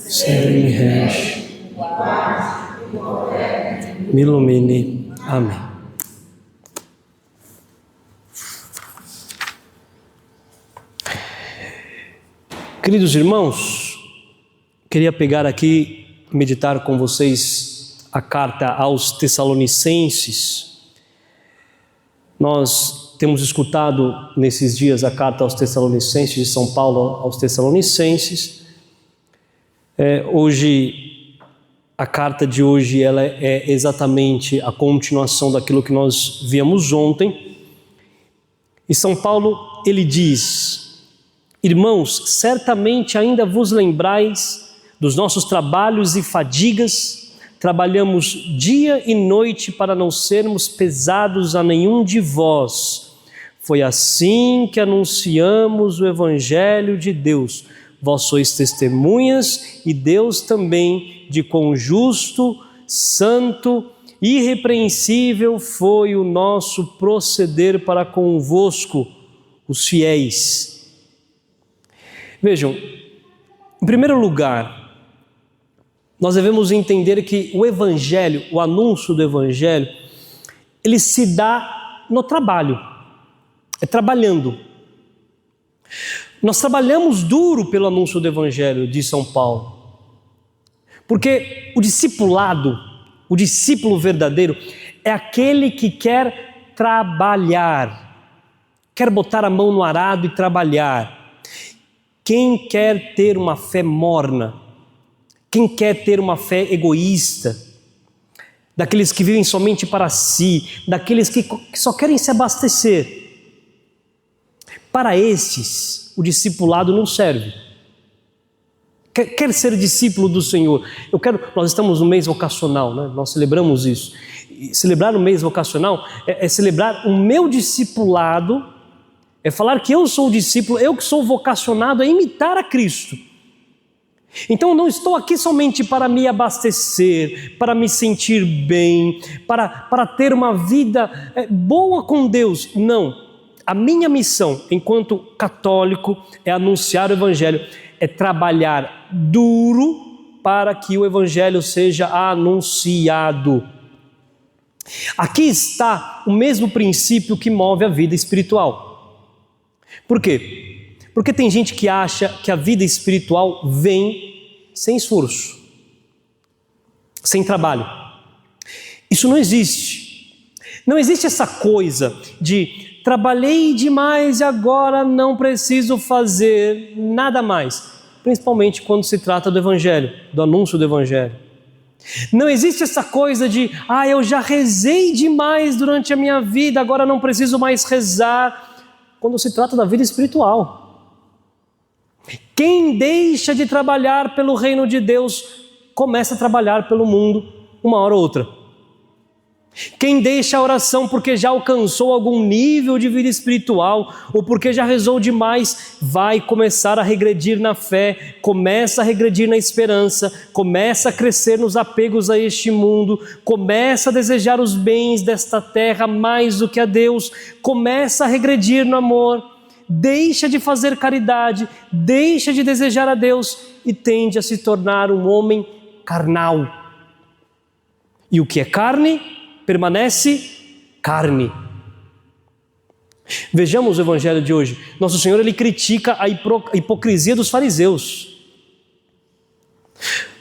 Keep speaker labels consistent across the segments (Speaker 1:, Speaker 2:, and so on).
Speaker 1: sempre me rege, me ilumine. Amém. Queridos irmãos, queria pegar aqui, meditar com vocês a carta aos Tessalonicenses. Nós temos escutado nesses dias a carta aos Tessalonicenses, de São Paulo aos Tessalonicenses. Hoje, a carta de hoje, ela é exatamente a continuação daquilo que nós víamos ontem. E São Paulo, ele diz: irmãos, certamente ainda vos lembrais dos nossos trabalhos e fadigas. Trabalhamos dia e noite para não sermos pesados a nenhum de vós. Foi assim que anunciamos o Evangelho de Deus. Vós sois testemunhas, e Deus também, de quão justo, santo, irrepreensível foi o nosso proceder para convosco, os fiéis. Vejam, em primeiro lugar, nós devemos entender que o Evangelho, o anúncio do Evangelho, ele se dá no trabalho, é trabalhando. Nós trabalhamos duro pelo anúncio do Evangelho, diz São Paulo, porque o discipulado, o discípulo verdadeiro, é aquele que quer trabalhar, quer botar a mão no arado e trabalhar. Quem quer ter uma fé morna, quem quer ter uma fé egoísta, daqueles que vivem somente para si, daqueles que só querem se abastecer, para estes o discipulado não serve. Quer ser discípulo do Senhor? Nós estamos no mês vocacional, né? Nós celebramos isso. E celebrar o mês vocacional é celebrar o meu discipulado, é falar que eu sou discípulo, eu que sou vocacionado a imitar a Cristo. Então eu não estou aqui somente para me abastecer, para me sentir bem, para ter uma vida boa com Deus. Não. A minha missão, enquanto católico, é anunciar o Evangelho, é trabalhar duro para que o Evangelho seja anunciado. Aqui está o mesmo princípio que move a vida espiritual. Por quê? Porque tem gente que acha que a vida espiritual vem sem esforço, sem trabalho. Isso não existe. Não existe essa coisa de trabalhei demais e agora não preciso fazer nada mais. Principalmente quando se trata do Evangelho, do anúncio do Evangelho. Não existe essa coisa de, eu já rezei demais durante a minha vida, agora não preciso mais rezar. Quando se trata da vida espiritual. Quem deixa de trabalhar pelo reino de Deus, começa a trabalhar pelo mundo uma hora ou outra. Quem deixa a oração porque já alcançou algum nível de vida espiritual ou porque já rezou demais, vai começar a regredir na fé, começa a regredir na esperança, começa a crescer nos apegos a este mundo, começa a desejar os bens desta terra mais do que a Deus, começa a regredir no amor, deixa de fazer caridade, deixa de desejar a Deus e tende a se tornar um homem carnal. E o que é carne? Permanece carne. Vejamos o Evangelho de hoje. Nosso Senhor, ele critica a hipocrisia dos fariseus.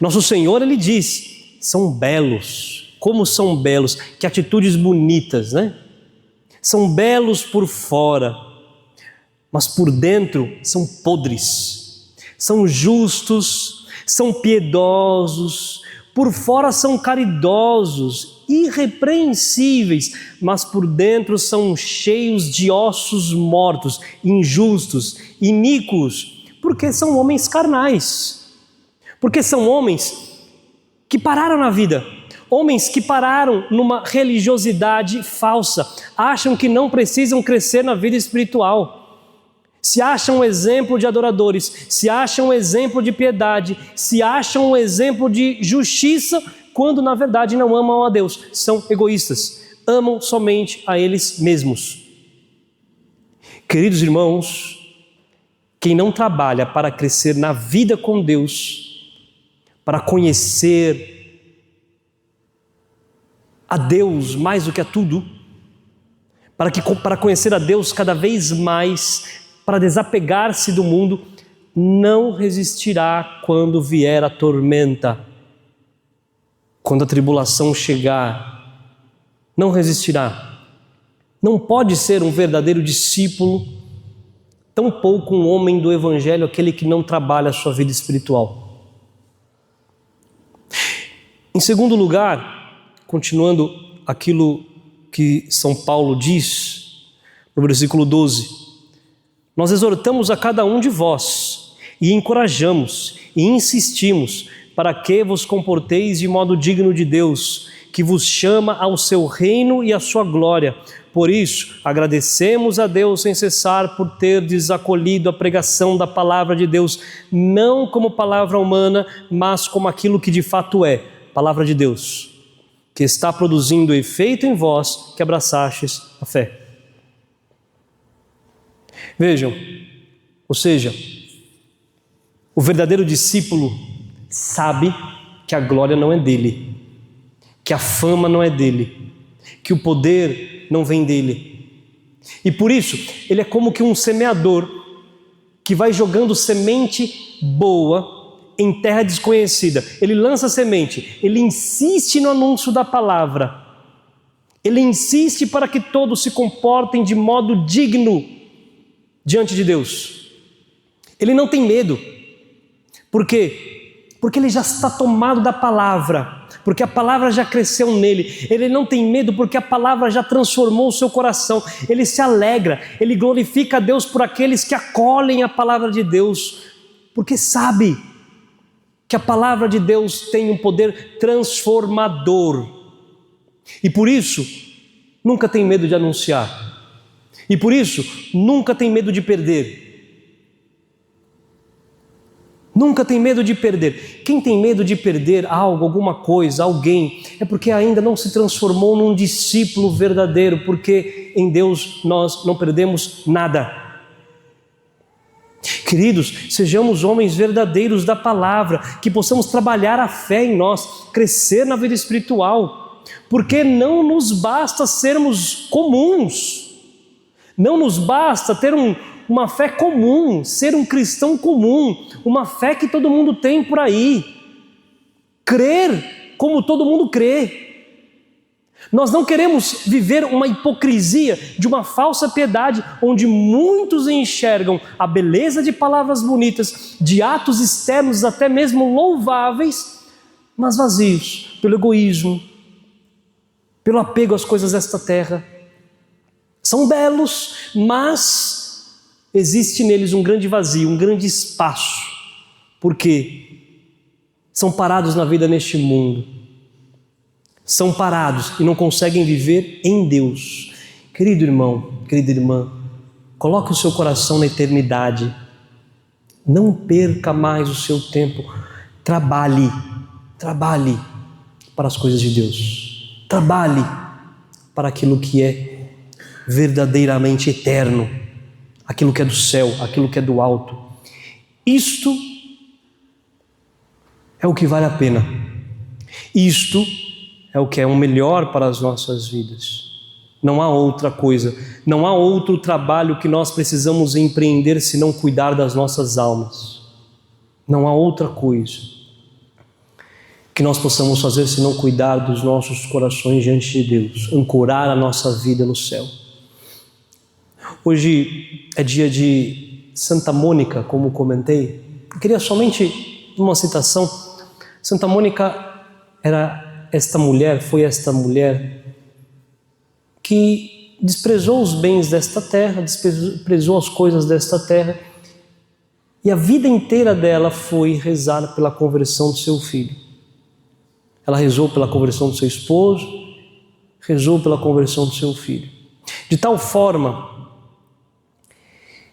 Speaker 1: Nosso Senhor, ele diz, são belos. Como são belos, que atitudes bonitas, né? São belos por fora, mas por dentro são podres. São justos, são piedosos, por fora são caridosos, irrepreensíveis, mas por dentro são cheios de ossos mortos, injustos, iníquos, porque são homens carnais, porque são homens que pararam na vida, homens que pararam numa religiosidade falsa, acham que não precisam crescer na vida espiritual, se acham um exemplo de adoradores, se acham um exemplo de piedade, se acham um exemplo de justiça, quando na verdade não amam a Deus, são egoístas, amam somente a eles mesmos. Queridos irmãos, Quem não trabalha para crescer na vida com Deus, para conhecer a Deus mais do que a tudo, para conhecer a Deus cada vez mais, para desapegar-se do mundo, não resistirá quando vier a tormenta, quando a tribulação chegar, não resistirá. Não pode ser um verdadeiro discípulo, tampouco um homem do Evangelho, aquele que não trabalha a sua vida espiritual. Em segundo lugar, continuando aquilo que São Paulo diz, no versículo 12, nós exortamos a cada um de vós, e encorajamos, e insistimos, para que vos comporteis de modo digno de Deus, que vos chama ao seu reino e à sua glória. Por isso, agradecemos a Deus sem cessar por terdes acolhido a pregação da palavra de Deus, não como palavra humana, mas como aquilo que de fato é, palavra de Deus, que está produzindo efeito em vós que abraçastes a fé. Vejam, ou seja, o verdadeiro discípulo sabe que a glória não é dele, que a fama não é dele, que o poder não vem dele. E por isso, ele é como que um semeador que vai jogando semente boa em terra desconhecida. Ele lança semente, ele insiste no anúncio da palavra, ele insiste para que todos se comportem de modo digno diante de Deus. Ele não tem medo. Por quê? Porque ele já está tomado da palavra, porque a palavra já cresceu nele. Ele não tem medo porque a palavra já transformou o seu coração. Ele se alegra, ele glorifica a Deus por aqueles que acolhem a palavra de Deus, porque sabe que a palavra de Deus tem um poder transformador. E por isso, nunca tem medo de anunciar. E por isso, nunca tem medo de perder. Nunca tem medo de perder. Quem tem medo de perder algo, alguma coisa, alguém, é porque ainda não se transformou num discípulo verdadeiro, porque em Deus nós não perdemos nada. Queridos, sejamos homens verdadeiros da palavra, que possamos trabalhar a fé em nós, crescer na vida espiritual, porque não nos basta sermos comuns, não nos basta ter uma fé comum, ser um cristão comum, uma fé que todo mundo tem por aí, crer como todo mundo crê. Nós não queremos viver uma hipocrisia de uma falsa piedade, onde muitos enxergam a beleza de palavras bonitas, de atos externos até mesmo louváveis, mas vazios pelo egoísmo, pelo apego às coisas desta terra. São belos, mas existe neles um grande vazio, um grande espaço, porque são parados na vida neste mundo. São parados e não conseguem viver em Deus. Querido irmão, querida irmã, coloque o seu coração na eternidade. Não perca mais o seu tempo. Trabalhe para as coisas de Deus. Trabalhe para aquilo que é verdadeiramente eterno, aquilo que é do céu, aquilo que é do alto. Isto é o que vale a pena. Isto é o que é o melhor para as nossas vidas. Não há outra coisa, não há outro trabalho que nós precisamos empreender senão cuidar das nossas almas. Não há outra coisa que nós possamos fazer senão cuidar dos nossos corações diante de Deus, ancorar a nossa vida no céu. Hoje é dia de Santa Mônica, como comentei. Eu queria somente uma citação. Santa Mônica foi esta mulher que desprezou os bens desta terra, desprezou as coisas desta terra, e a vida inteira dela foi rezar pela conversão do seu filho. Ela rezou pela conversão do seu esposo, rezou pela conversão do seu filho. De tal forma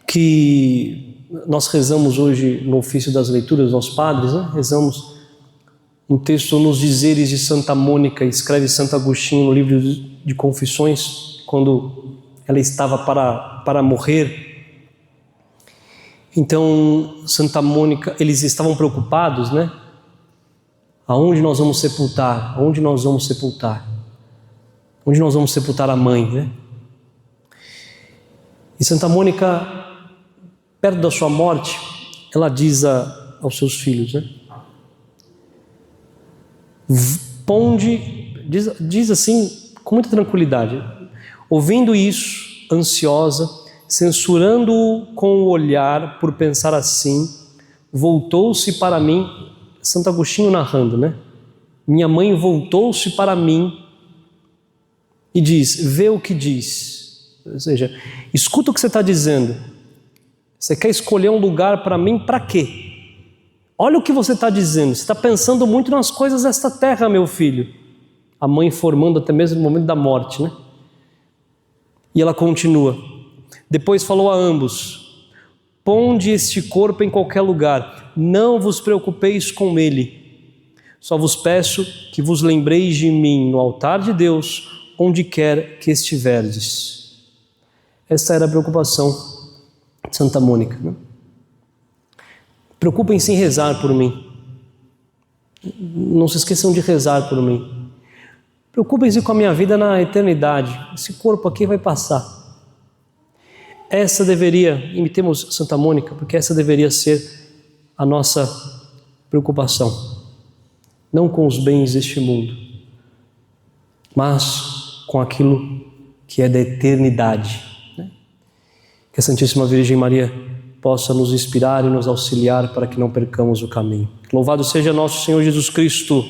Speaker 1: que nós rezamos hoje no ofício das leituras, nós padres, rezamos um texto nos dizeres de Santa Mônica, escreve Santo Agostinho no livro de Confissões, quando ela estava para morrer. Então, Santa Mônica, eles estavam preocupados, né? Aonde nós vamos sepultar? Aonde nós vamos sepultar? Onde nós vamos sepultar a mãe, né? E Santa Mônica, perto da sua morte, ela diz aos seus filhos, né? Diz assim, com muita tranquilidade, ouvindo isso, ansiosa, censurando-o com o olhar por pensar assim, voltou-se para mim, Santo Agostinho narrando, né? Minha mãe voltou-se para mim e diz, vê o que diz. Ou seja, escuta o que você está dizendo. Você quer escolher um lugar para mim para quê? Olha o que você está dizendo. Você está pensando muito nas coisas desta terra, meu filho. A mãe formando até mesmo no momento da morte, né? E ela continua. Depois falou a ambos, ponde este corpo em qualquer lugar, não vos preocupeis com ele. Só vos peço que vos lembreis de mim no altar de Deus, onde quer que estiverdes. Essa era a preocupação de Santa Mônica, né? Preocupem-se em rezar por mim. Não se esqueçam de rezar por mim. Preocupem-se com a minha vida na eternidade. Esse corpo aqui vai passar. Essa deveria, imitemos Santa Mônica, porque essa deveria ser a nossa preocupação. Não com os bens deste mundo, mas com aquilo que é da eternidade, né? Que a Santíssima Virgem Maria possa nos inspirar e nos auxiliar para que não percamos o caminho. Louvado seja nosso Senhor Jesus Cristo.